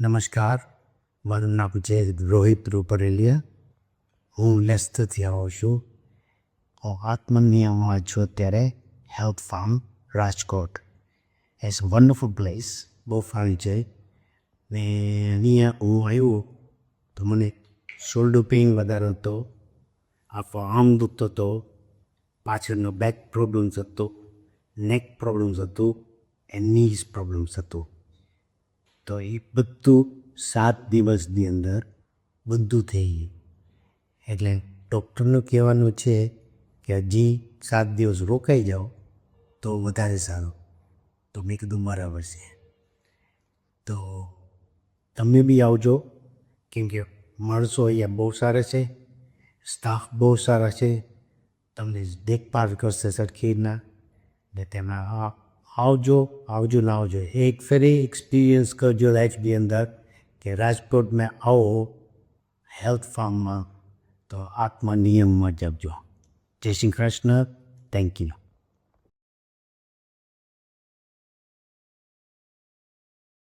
નમસ્કાર, મારું નામ છે રોહિત રૂપરેલિયા. હું લેસ્ટરથી આવું છું. હું આત્મનિયમમાં છું અત્યારે health farm Rajkot. It's a wonderful place, બહુ ફાઇન છે. ને અહીંયા હું આવ્યો તો મને શોલ્ડર પેઇન વધારે હતો, આખો આર્મ દુખતો હતો, પાછળનો બેક પ્રોબ્લેમ્સ હતો, નેક પ્રોબ્લેમ્સ હતું, એન્ડ નીઝ પ્રોબ્લેમ્સ હતું. તો એ બધું 7 દિવસની અંદર બધું થઈ ગયું. એટલે ડૉક્ટરનું કહેવાનું છે કે હજી 7 દિવસ રોકાઈ જાઓ તો વધારે સારું. તો મેં કીધું બરાબર છે. તો તમે બી આવજો, કેમ કે માણસો અહીંયા બહુ સારા છે, સ્ટાફ બહુ સારા છે, તમને દેખભાળ કરશે સરખી રીતના. ને તેમાં આવજો ના આવજો, એક ફેરી એક્સપિરિયન્સ કરજો લાઈફની અંદર કે રાજકોટમાં આવો હેલ્થ ફાર્મમાં તો આત્મનિયમમાં જજો. જય શ્રી કૃષ્ણ. Thank you.